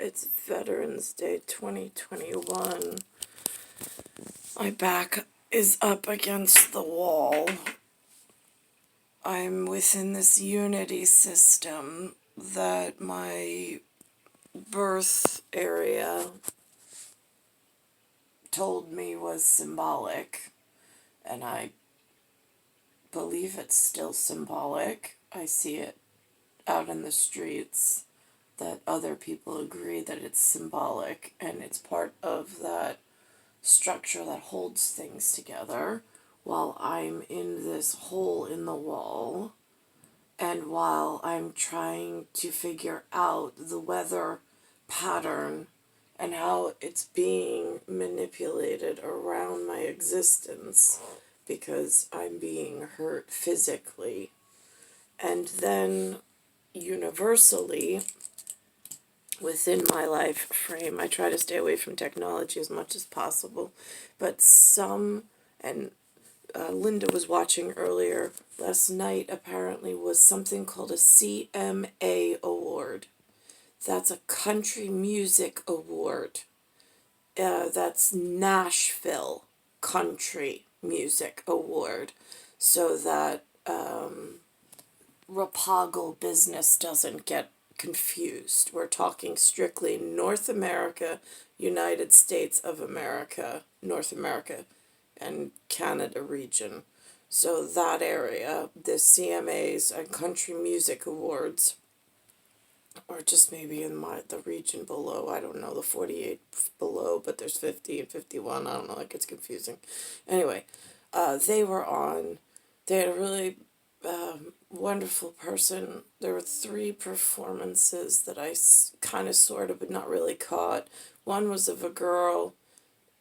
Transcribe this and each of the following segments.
It's Veterans Day 2021. My back is up against the wall. I'm within this unity system that my birth area told me was symbolic, and I believe it's still symbolic. I see it out in the streets that other people agree that it's symbolic, and it's part of that structure that holds things together while I'm in this hole in the wall, and while I'm trying to figure out the weather pattern and how it's being manipulated around my existence because I'm being hurt physically. And then universally, within my life frame, I try to stay away from technology as much as possible, but Linda was watching earlier last night, apparently was something called a CMA award. That's a country music award. That's Nashville Country Music Award, so that Rapoggle business doesn't get confused. We're talking strictly North America, United States of America, North America, and Canada region. So that area, the CMAs and Country Music Awards, or just maybe in the region below, I don't know, the 48 below, but there's 50 and 51, I don't know, that gets confusing. Anyway, they had a really wonderful person. There were 3 performances that I kind of sort of but not really caught. One was of a girl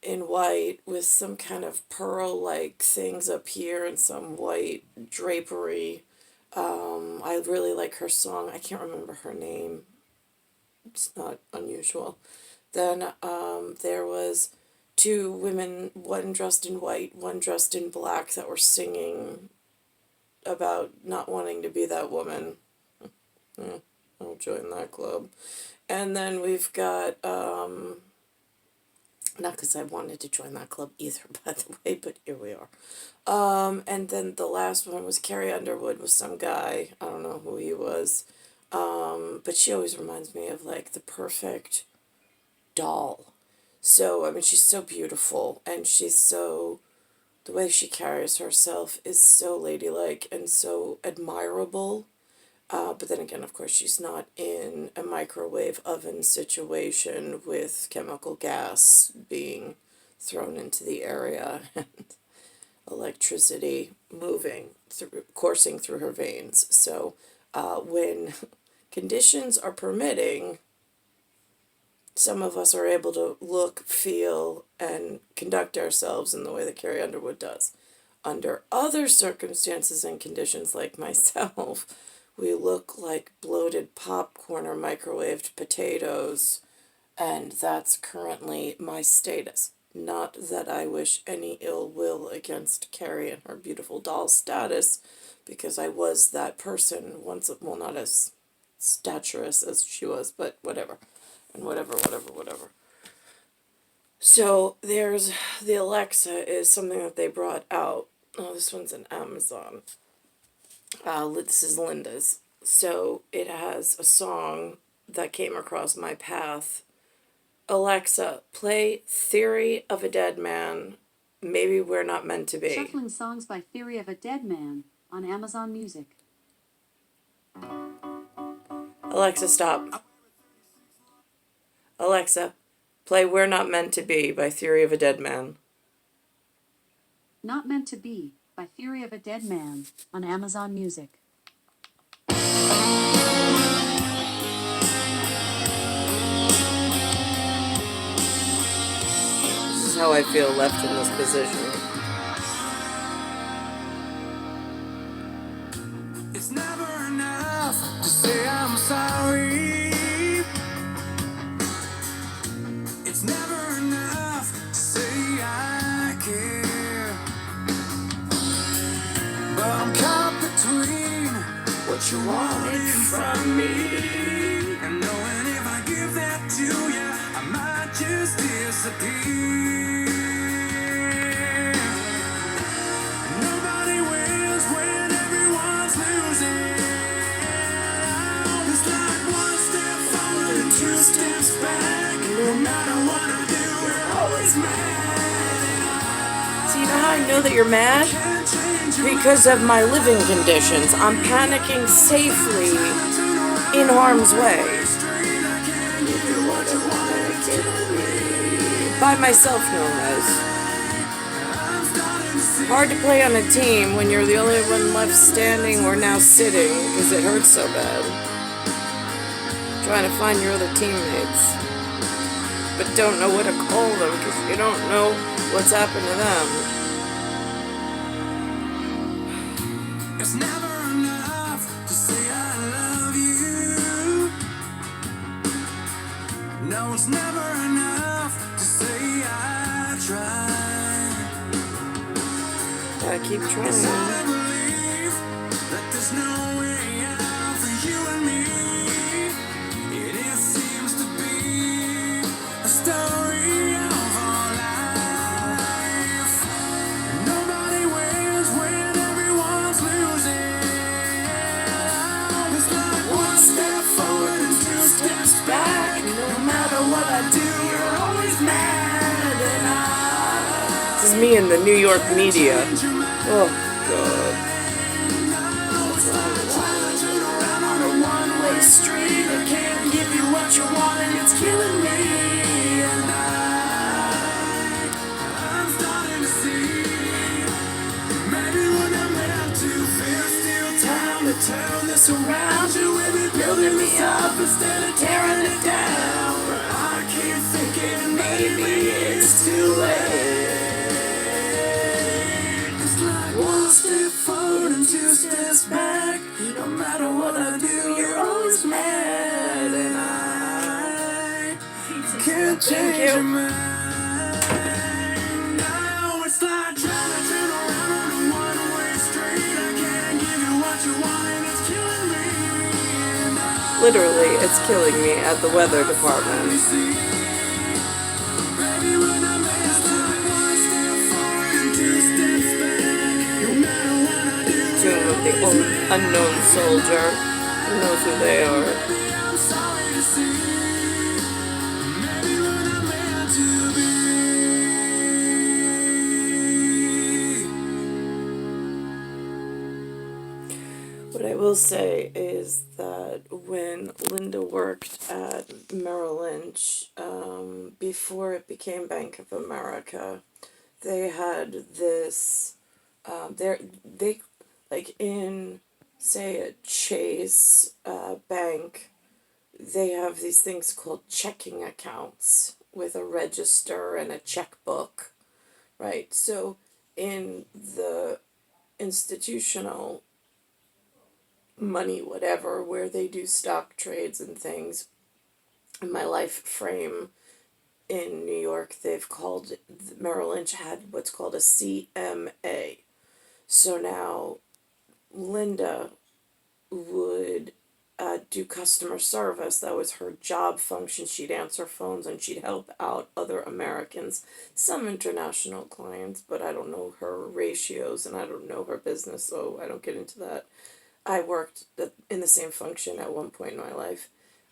in white with some kind of pearl-like things up here and some white drapery. I really like her song. I can't remember her name. It's not unusual. Then there was 2 women, one dressed in white, one dressed in black, that were singing about not wanting to be that woman. I'll join that club. And then we've got, not because I wanted to join that club either, by the way, but here we are. And then the last one was Carrie Underwood with some guy. I don't know who he was. But she always reminds me of, like, the perfect doll. So, I mean, she's so beautiful, and the way she carries herself is so ladylike and so admirable. But then again, of course, she's not in a microwave oven situation with chemical gas being thrown into the area and electricity coursing through her veins. So when conditions are permitting, some of us are able to look, feel, and conduct ourselves in the way that Carrie Underwood does. Under other circumstances and conditions, like myself, we look like bloated popcorn or microwaved potatoes, and that's currently my status. Not that I wish any ill will against Carrie and her beautiful doll status, because I was that person once, well, not as staturous as she was, but whatever. And whatever. So there's the Alexa is something that they brought out. Oh, this one's an Amazon. This is Linda's. So it has a song that came across Mypath. Alexa, play Theory of a Deadman. Maybe We're Not Meant to Be. Shuffling songs by Theory of a Deadman on Amazon Music. Alexa, stop. Alexa, play We're Not Meant to Be by Theory of a Deadman. Not Meant to Be by Theory of a Deadman on Amazon Music. This is how I feel left in this position. It's never enough to say I'm sorry. It's never enough to say I care. But I'm caught between what you wanted from me and knowing if I give that to you, I might just disappear. Nobody wins when everyone's losing. It's like one step forward and two steps back. No matter what I do, you're always mad. So you know how I know that you're mad? Because of my living conditions. I'm panicking safely in harm's way. By myself, no less. Hard to play on a team when you're the only one left standing or now sitting because it hurts so bad. Trying to find your other teammates, but don't know what to call them because you don't know what's happened to them. It's never enough to say I love you. No, it's never enough to say I tried. Gotta keep I trying. believe that there's no way out for you and me. It seems to be a story of our life. Nobody wins when everyone's losing. It's like one step forward and two steps back. No matter what I do, you're always mad, and This is me in the New York media. Oh, God. turn around on a one-way street. I can't give you what you want, and it's killing me. And I'm starting to see maybe when I'm meant to feel still time to turn this around. You will be building me up instead of tearing it down. I keep thinking maybe it's too late. It's like one step forward and two steps back. No matter what I do, you're always mad, and I can't change your mind. Now it's like trying to turn around on a one-way street. I can't give you what you want, and it's killing me. And Literally, it's killing me at the weather department. baby, when I'm it's like one step forward and two steps back. No matter what I do, Tomb of the unknown soldier. Who knows who they are? I'm sorry to see. Maybe when I'm meant to be. What I will say is that when Linda worked at Merrill Lynch, before it became Bank of America, they had this, they, like in, say, a Chase bank, they have these things called checking accounts with a register and a checkbook, right? So in the institutional money, whatever, where they do stock trades and things, in my Lifeframe in New York, they've called, Merrill Lynch had what's called a CMA. So now Linda would do customer service. That was her job function. She'd answer phones and she'd help out other Americans, some international clients, but I don't know her ratios and I don't know her business, so I don't get into that. I worked in the same function at one point in my life.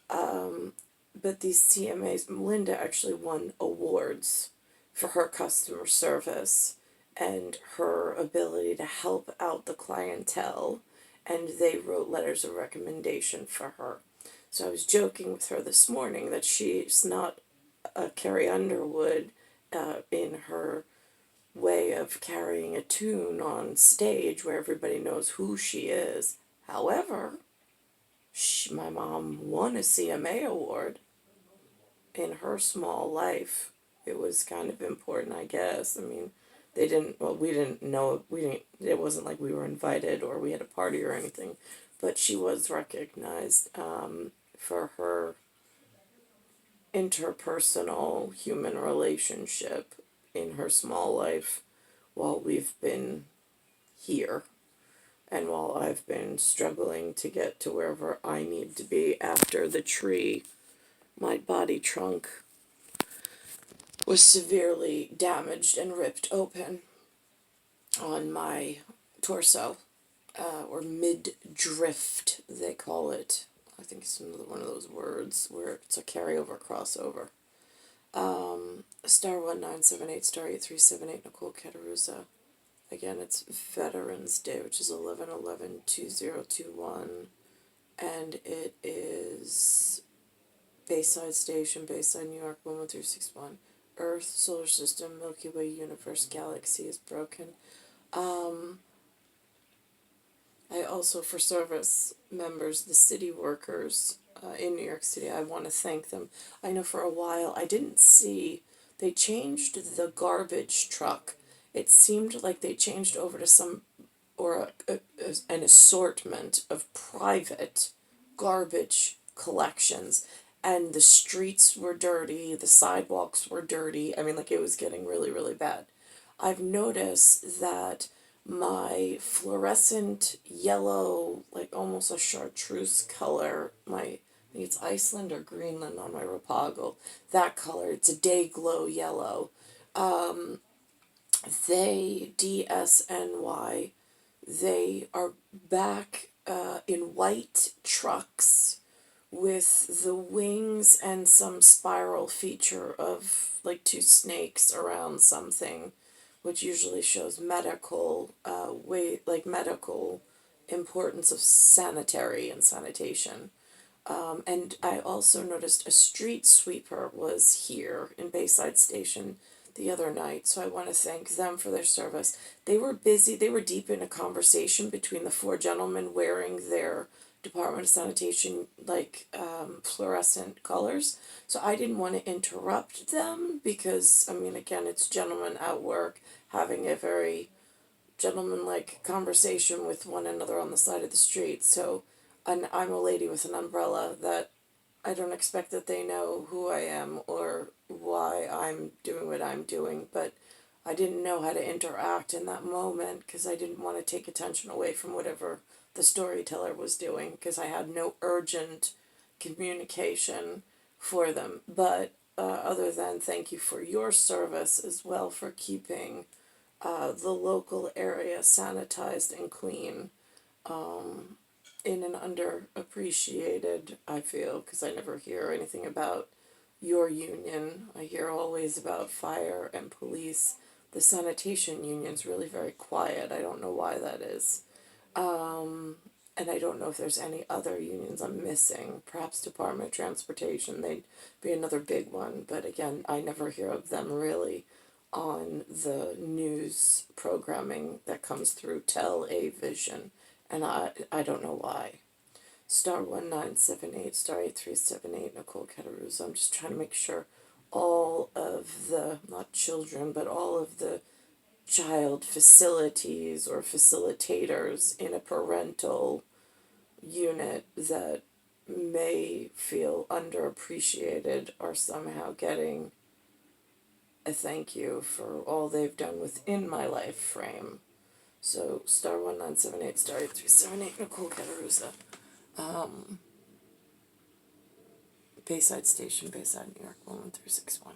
But these CMAs, Linda actually won awards for her customer service and her ability to help out the clientele, and they wrote letters of recommendation for her. So I was joking with her this morning that she's not a Carrie Underwood in her way of carrying a tune on stage where everybody knows who she is. However, my mom won a CMA award in her small life. It was kind of important, I guess. I mean, we didn't know, it wasn't like we were invited or we had a party or anything, but she was recognized for her interpersonal human relationship in her small life while we've been here. And while I've been struggling to get to wherever I need to be after the tree my body trunk was severely damaged and ripped open on my torso, or midriff, they call it. I think it's one of those words where it's a carryover, crossover. Star 1978, star 8378, Nicole Cattaruzza. Again, it's Veterans Day, which is 11/11/2021, and it is Bayside Station, Bayside, New York, 11361. Earth, solar system, Milky Way, universe, galaxy is broken. I also, for service members, the city workers in New York City, I want to thank them. I know for a while I didn't see, they changed the garbage truck. It seemed like they changed over to some, or an assortment of private garbage collections. And the streets were dirty, the sidewalks were dirty. I mean, like, it was getting really, really bad. I've noticed that my fluorescent yellow, like almost a chartreuse color, I think it's Iceland or Greenland on my Rapoggle, that color, it's a day glow yellow. They, DSNY, they are back in white trucks with the wings and some spiral feature of like two snakes around something, which usually shows medical medical importance of sanitary and sanitation. And I also noticed a street sweeper was here in Bayside Station the other night, so I want to thank them for their service. They were busy, they were deep in a conversation between the four gentlemen wearing their Department of Sanitation, fluorescent colors. So I didn't want to interrupt them because, I mean, again, it's gentlemen at work having a very gentleman-like conversation with one another on the side of the street. So, and I'm a lady with an umbrella that I don't expect that they know who I am or why I'm doing what I'm doing, but I didn't know how to interact in that moment because I didn't want to take attention away from whatever the storyteller was doing because I had no urgent communication for them. But other than thank you for your service as well for keeping the local area sanitized and clean, in an underappreciated, I feel, because I never hear anything about your union. I hear always about fire and police. The sanitation union's really very quiet. I don't know why that is. And I don't know if there's any other unions I'm missing. Perhaps Department of Transportation, they'd be another big one. But again, I never hear of them really on the news programming that comes through television. And I don't know why. Star 1978, star 8378, Nicole Cattaruzza. I'm just trying to make sure all of the, not children, but all of the child facilities or facilitators in a parental unit that may feel underappreciated are somehow getting a thank you for all they've done within my life frame. So, star 1978, star 8378, Nicole Cattaruzza. Bayside Station, Bayside, New York, 11361.